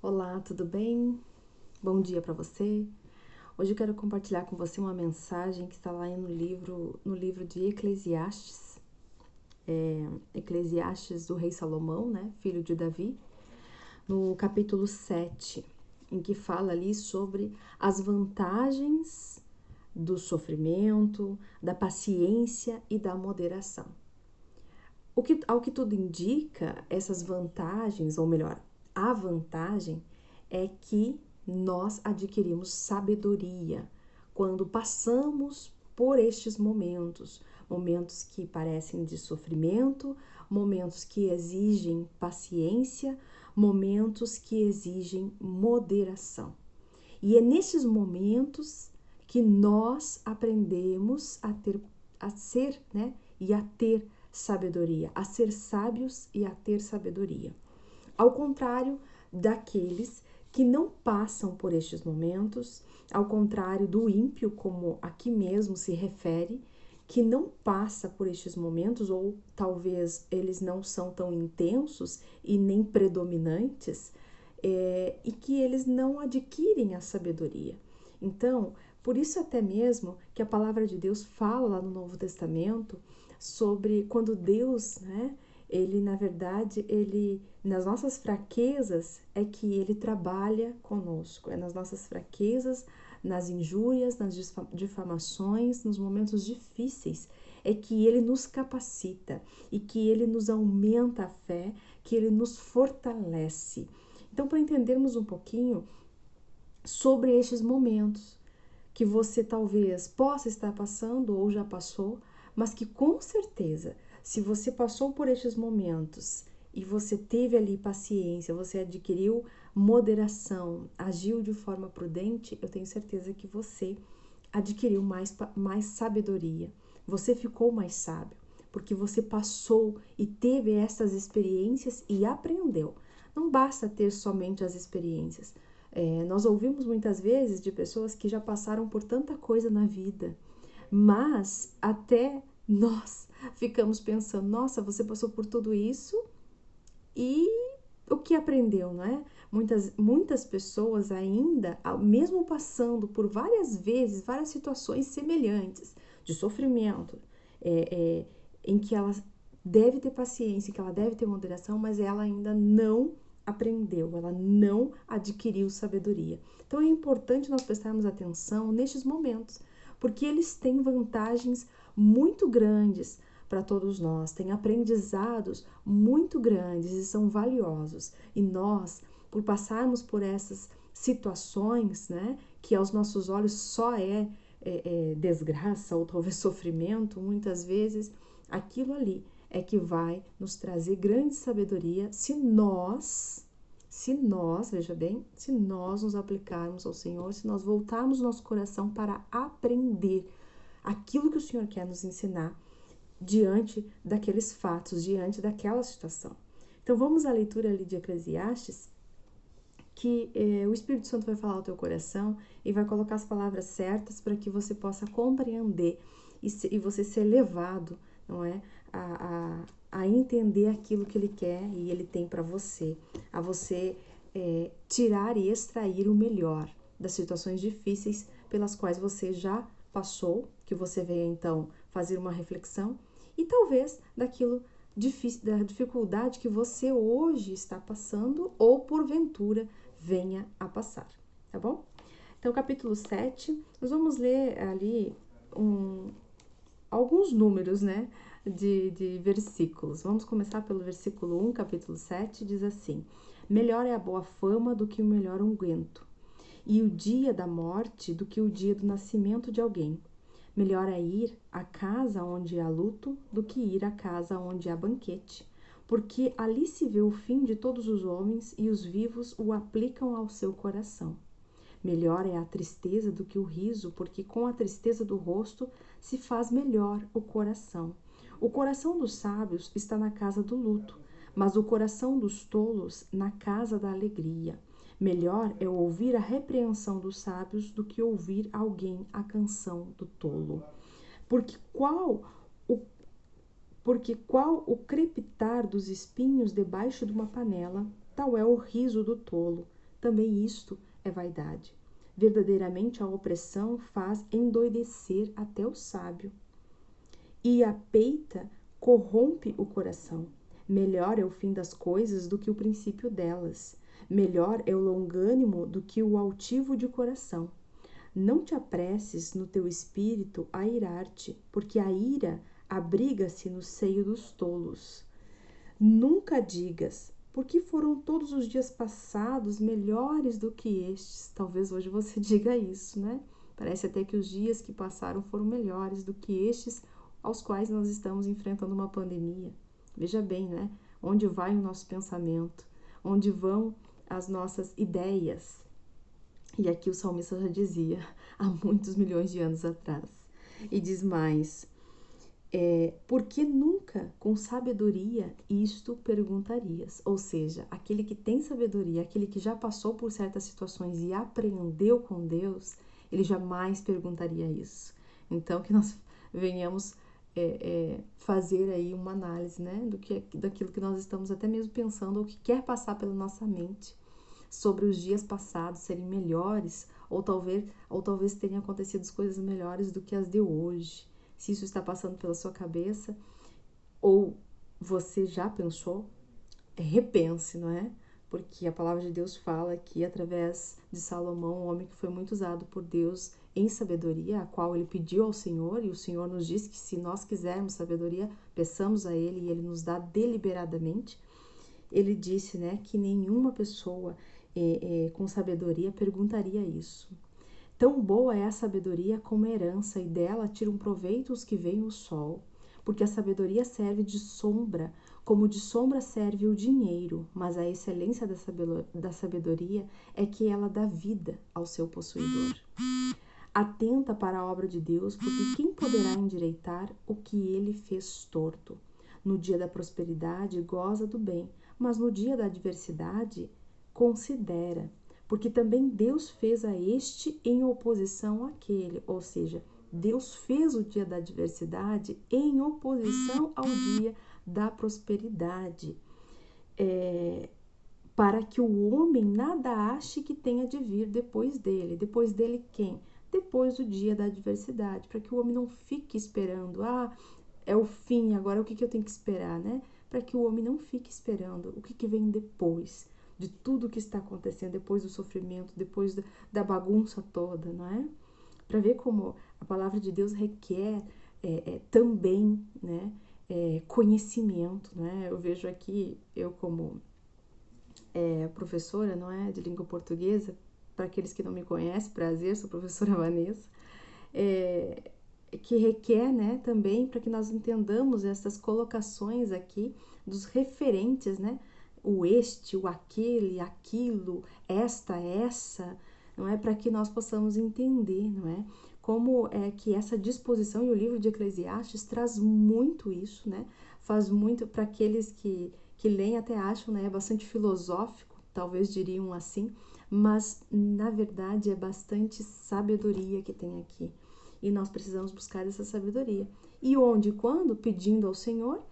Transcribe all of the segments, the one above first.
Olá, tudo bem? Bom dia para você. Hoje eu quero compartilhar com você uma mensagem que está lá no livro de Eclesiastes, Eclesiastes do rei Salomão, né, filho de Davi, no capítulo 7, em que fala ali sobre as vantagens do sofrimento, da paciência e da moderação. Ao que tudo indica, essas vantagens, ou melhor, a vantagem é que nós adquirimos sabedoria quando passamos por estes momentos, momentos que parecem de sofrimento, momentos que exigem paciência, momentos que exigem moderação. E é nesses momentos que nós aprendemos a ser, né, e a ter sabedoria, a ser sábios e a ter sabedoria. Ao contrário daqueles que não passam por estes momentos, ao contrário do ímpio, como aqui mesmo se refere, que não passa por estes momentos, ou talvez eles não são tão intensos e nem predominantes, e que eles não adquirem a sabedoria. Então, por isso até mesmo que a palavra de Deus fala lá no Novo Testamento sobre quando Deus, né, ele na verdade, ele nas nossas fraquezas é que ele trabalha conosco, é nas nossas fraquezas, nas injúrias, nas difamações, nos momentos difíceis, é que ele nos capacita e que ele nos aumenta a fé, que ele nos fortalece. Então, para entendermos um pouquinho sobre estes momentos que você talvez possa estar passando ou já passou, mas que com certeza, se você passou por estes momentos e você teve ali paciência, você adquiriu moderação, agiu de forma prudente, eu tenho certeza que você adquiriu mais sabedoria, você ficou mais sábio, porque você passou e teve essas experiências e aprendeu. Não basta ter somente as experiências. Nós ouvimos muitas vezes de pessoas que já passaram por tanta coisa na vida, mas até nós ficamos pensando, nossa, você passou por tudo isso e o que aprendeu, não é? Muitas pessoas ainda, mesmo passando por várias vezes, várias situações semelhantes de sofrimento, em que ela deve ter paciência, que ela deve ter moderação, mas ela ainda não aprendeu, ela não adquiriu sabedoria. Então é importante nós prestarmos atenção nestes momentos, porque eles têm vantagens muito grandes para todos nós, têm aprendizados muito grandes e são valiosos. E nós, por passarmos por essas situações, né, que aos nossos olhos só é desgraça ou talvez sofrimento, muitas vezes aquilo ali é que vai nos trazer grande sabedoria veja bem, se nós nos aplicarmos ao Senhor, se nós voltarmos nosso coração para aprender aquilo que o Senhor quer nos ensinar diante daqueles fatos, diante daquela situação. Então vamos à leitura ali de Eclesiastes, que o Espírito Santo vai falar ao teu coração e vai colocar as palavras certas para que você possa compreender e você ser levado, não é, a entender aquilo que ele quer e ele tem para você, a você tirar e extrair o melhor das situações difíceis pelas quais você já passou, que você venha então fazer uma reflexão e talvez daquilo da dificuldade que você hoje está passando ou porventura venha a passar, tá bom? Então, capítulo 7, nós vamos ler ali alguns números, né, de versículos. Vamos começar pelo versículo 1, capítulo 7, diz assim: melhor é a boa fama do que o melhor unguento, e o dia da morte do que o dia do nascimento de alguém. Melhor é ir à casa onde há luto do que ir à casa onde há banquete, porque ali se vê o fim de todos os homens e os vivos o aplicam ao seu coração. Melhor é a tristeza do que o riso, porque com a tristeza do rosto se faz melhor o coração. O coração dos sábios está na casa do luto, mas o coração dos tolos na casa da alegria. Melhor é ouvir a repreensão dos sábios do que ouvir alguém a canção do tolo. Porque qual o crepitar dos espinhos debaixo de uma panela, tal é o riso do tolo também isto é vaidade. Verdadeiramente a opressão faz endoidecer até o sábio, e a peita corrompe o coração. Melhor é o fim das coisas do que o princípio delas. Melhor é o longânimo do que o altivo de coração. Não te apresses no teu espírito a irar-te, porque a ira abriga-se no seio dos tolos. Nunca digas, porque foram todos os dias passados melhores do que estes. Talvez hoje você diga isso, né? Parece até que os dias que passaram foram melhores do que estes aos quais nós estamos enfrentando uma pandemia. Veja bem, né? Onde vai o nosso pensamento? Onde vão as nossas ideias? E aqui o salmista já dizia, há muitos milhões de anos atrás. E diz mais, porque nunca com sabedoria isto perguntarias? Ou seja, aquele que tem sabedoria, aquele que já passou por certas situações e aprendeu com Deus, ele jamais perguntaria isso. Então, que nós venhamos fazer aí uma análise, né, daquilo que nós estamos até mesmo pensando ou que quer passar pela nossa mente sobre os dias passados serem melhores ou talvez tenham acontecido coisas melhores do que as de hoje. Se isso está passando pela sua cabeça ou você já pensou, repense, não é? Porque a palavra de Deus fala que através de Salomão, um homem que foi muito usado por Deus em sabedoria, a qual ele pediu ao Senhor, e o Senhor nos diz que se nós quisermos sabedoria, peçamos a Ele e Ele nos dá deliberadamente. Ele disse, né, que nenhuma pessoa com sabedoria perguntaria isso. Tão boa é a sabedoria como a herança, e dela tiram proveito os que veem o sol, porque a sabedoria serve de sombra, como de sombra serve o dinheiro, mas a excelência da sabedoria é que ela dá vida ao seu possuidor. Atenta para a obra de Deus, porque quem poderá endireitar o que ele fez torto? No dia da prosperidade, goza do bem, mas no dia da adversidade, considera, porque também Deus fez a este em oposição àquele, ou seja, Deus fez o dia da adversidade em oposição ao dia da prosperidade, para que o homem nada ache que tenha de vir depois dele. Depois dele quem? Depois do dia da adversidade, para que o homem não fique esperando, é o fim, agora o que eu tenho que esperar, né? Para que o homem não fique esperando o que vem depois de tudo que está acontecendo, depois do sofrimento, depois da bagunça toda, não é? Para ver como a palavra de Deus requer também, né, conhecimento, né? Eu vejo aqui, eu como professora, não é, de língua portuguesa, para aqueles que não me conhecem, prazer, sou a professora Vanessa, que requer, né, também para que nós entendamos essas colocações aqui dos referentes, né, o este, o aquele, aquilo, essa, não é, para que nós possamos entender, não é, como é que essa disposição, e o livro de Eclesiastes traz muito isso, né, faz muito para aqueles que leem até acham, né, é bastante filosófico, talvez diriam assim, mas na verdade é bastante sabedoria que tem aqui. E nós precisamos buscar essa sabedoria. E onde e quando? Pedindo ao Senhor,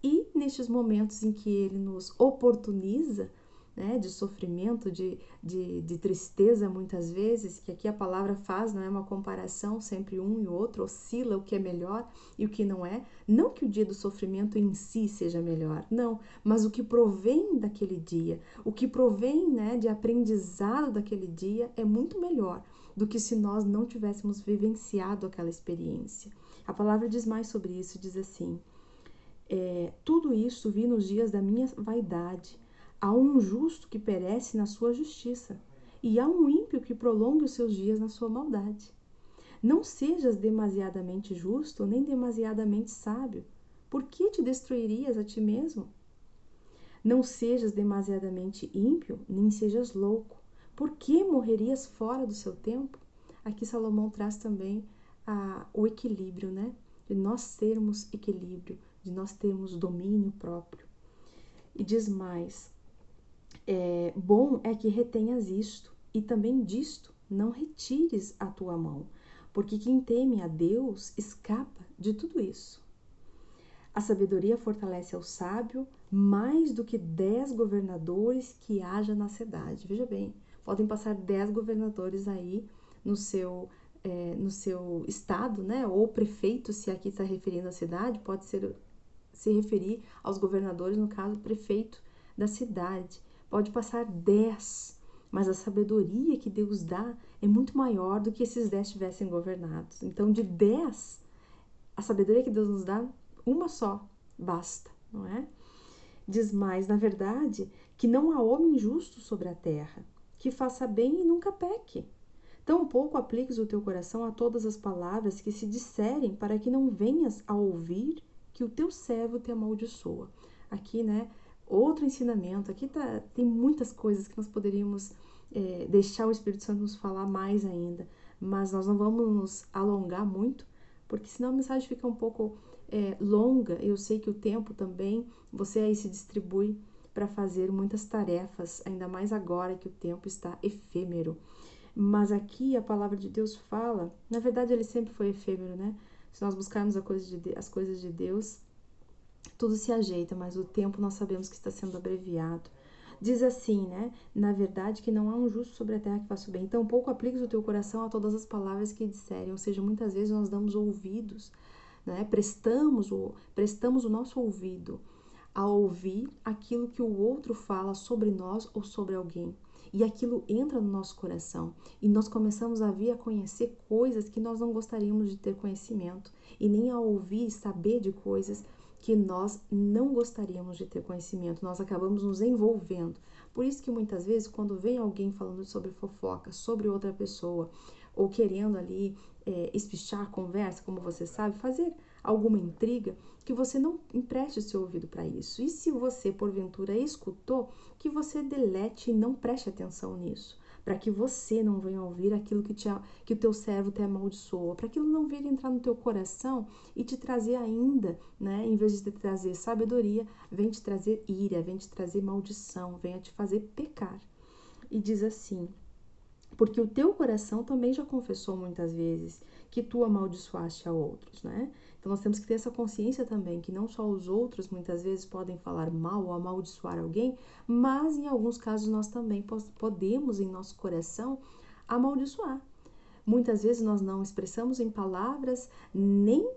e nestes momentos em que Ele nos oportuniza, né, de sofrimento, de tristeza muitas vezes, que aqui a palavra faz, não é uma comparação, sempre um e o outro, oscila o que é melhor e o que não é. Não que o dia do sofrimento em si seja melhor, não, mas o que provém daquele dia, o que provém, né, de aprendizado daquele dia é muito melhor do que se nós não tivéssemos vivenciado aquela experiência. A palavra diz mais sobre isso, diz assim, tudo isso vi nos dias da minha vaidade. Há um justo que perece na sua justiça, e há um ímpio que prolonga os seus dias na sua maldade. Não sejas demasiadamente justo, nem demasiadamente sábio. Por que te destruirias a ti mesmo? Não sejas demasiadamente ímpio, nem sejas louco. Por que morrerias fora do seu tempo? Aqui Salomão traz também o equilíbrio, né? De nós termos equilíbrio, de nós termos domínio próprio. E diz mais, bom é que retenhas isto, e também disto não retires a tua mão, porque quem teme a Deus escapa de tudo isso. A sabedoria fortalece ao sábio mais do que 10 governadores que haja na cidade. Veja bem, podem passar 10 governadores aí no seu estado, né? Ou prefeito, se aqui está referindo à cidade, pode se referir aos governadores, no caso, prefeito da cidade. Pode passar 10, mas a sabedoria que Deus dá é muito maior do que esses 10 tivessem governados. Então, de 10, a sabedoria que Deus nos dá, uma só basta, não é? Diz mais, na verdade, que não há homem justo sobre a terra, que faça bem e nunca peque. Tampouco apliques o teu coração a todas as palavras que se disserem, para que não venhas a ouvir que o teu servo te amaldiçoa. Aqui, né, outro ensinamento. Aqui tem muitas coisas que nós poderíamos deixar o Espírito Santo nos falar mais ainda, mas nós não vamos nos alongar muito, porque senão a mensagem fica um pouco longa. Eu sei que o tempo também, você aí se distribui para fazer muitas tarefas, ainda mais agora que o tempo está efêmero. Mas aqui a palavra de Deus fala, na verdade ele sempre foi efêmero, né? Se nós buscarmos as coisas de Deus, tudo se ajeita, mas o tempo nós sabemos que está sendo abreviado. Diz assim, né? Na verdade que não há um justo sobre a terra que faça o bem. Então, pouco apliques o teu coração a todas as palavras que disserem. Ou seja, muitas vezes nós damos ouvidos, né? Prestamos o nosso ouvido a ouvir aquilo que o outro fala sobre nós ou sobre alguém. E aquilo entra no nosso coração e nós começamos a vir a conhecer coisas que nós não gostaríamos de ter conhecimento e nem a ouvir e saber de coisas que nós não gostaríamos de ter conhecimento. Nós acabamos nos envolvendo. Por isso que muitas vezes quando vem alguém falando sobre fofoca, sobre outra pessoa, ou querendo ali espichar a conversa, como você sabe, fazer alguma intriga, que você não empreste o seu ouvido para isso. E se você, porventura, escutou, que você delete e não preste atenção nisso, para que você não venha ouvir aquilo que o teu servo te amaldiçoa, para aquilo não venha entrar no teu coração e te trazer ainda, né, em vez de te trazer sabedoria, vem te trazer ira, vem te trazer maldição, venha te fazer pecar. E diz assim, porque o teu coração também já confessou muitas vezes que tu amaldiçoaste a outros, né? Então nós temos que ter essa consciência também, que não só os outros muitas vezes podem falar mal ou amaldiçoar alguém, mas em alguns casos nós também podemos em nosso coração amaldiçoar. Muitas vezes nós não expressamos em palavras, nem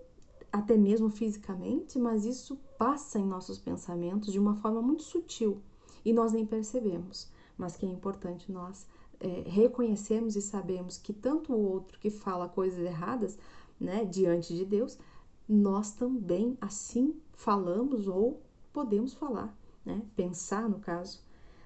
até mesmo fisicamente, mas isso passa em nossos pensamentos de uma forma muito sutil e nós nem percebemos, mas que é importante nós reconhecermos e sabemos que tanto o outro que fala coisas erradas, né, diante de Deus, nós também assim falamos ou podemos falar, né, pensar no caso,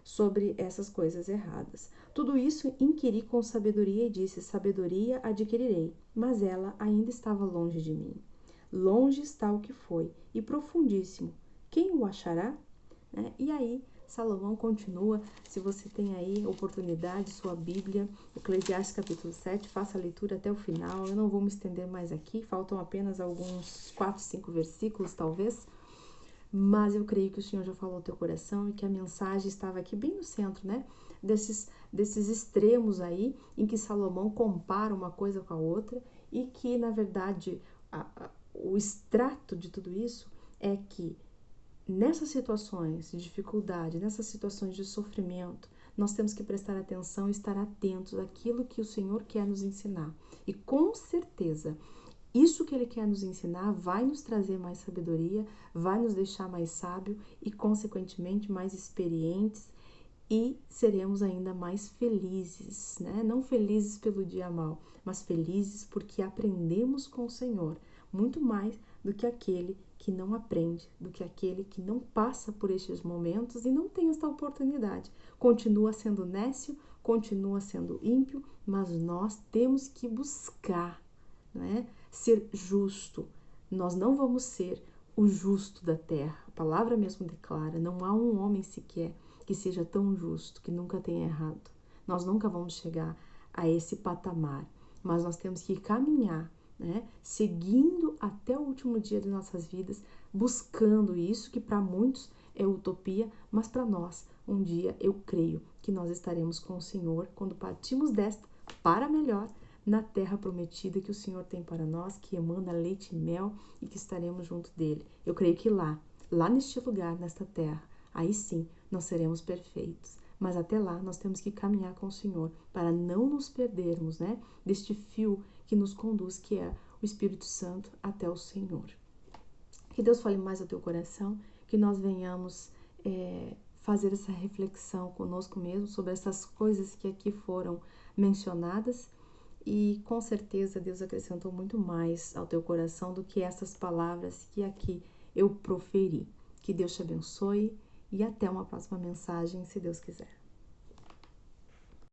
sobre essas coisas erradas. Tudo isso inquiri com sabedoria e disse, sabedoria adquirirei, mas ela ainda estava longe de mim. Longe está o que foi, e profundíssimo. Quem o achará? E aí, Salomão continua, se você tem aí oportunidade, sua Bíblia, Eclesiastes capítulo 7, faça a leitura até o final. Eu não vou me estender mais aqui, faltam apenas alguns 4, 5 versículos talvez, mas eu creio que o Senhor já falou ao teu coração e que a mensagem estava aqui bem no centro, né? Desses extremos aí, em que Salomão compara uma coisa com a outra e que, na verdade, o extrato de tudo isso é que nessas situações de dificuldade, nessas situações de sofrimento, nós temos que prestar atenção e estar atentos àquilo que o Senhor quer nos ensinar. E com certeza, isso que Ele quer nos ensinar vai nos trazer mais sabedoria, vai nos deixar mais sábio e, consequentemente, mais experientes e seremos ainda mais felizes, né? Não felizes pelo dia mal, mas felizes porque aprendemos com o Senhor muito mais do que aquele que não aprende, do que aquele que não passa por estes momentos e não tem esta oportunidade. Continua sendo nécio, continua sendo ímpio, mas nós temos que buscar, né, ser justo. Nós não vamos ser o justo da terra. A palavra mesmo declara, não há um homem sequer que seja tão justo, que nunca tenha errado. Nós nunca vamos chegar a esse patamar, mas nós temos que caminhar, né, seguindo até o último dia de nossas vidas, buscando isso que para muitos é utopia, mas para nós, um dia eu creio que nós estaremos com o Senhor quando partimos desta para melhor, na terra prometida que o Senhor tem para nós, que emana leite e mel e que estaremos junto dele. Eu creio que lá neste lugar, nesta terra, aí sim nós seremos perfeitos. mas até lá nós temos que caminhar com o Senhor para não nos perdermos, né, deste fio que nos conduz, que é o Espírito Santo até o Senhor. Que Deus fale mais ao teu coração, que nós venhamos fazer essa reflexão conosco mesmo sobre essas coisas que aqui foram mencionadas, e com certeza Deus acrescentou muito mais ao teu coração do que essas palavras que aqui eu proferi. Que Deus te abençoe e até uma próxima mensagem, se Deus quiser.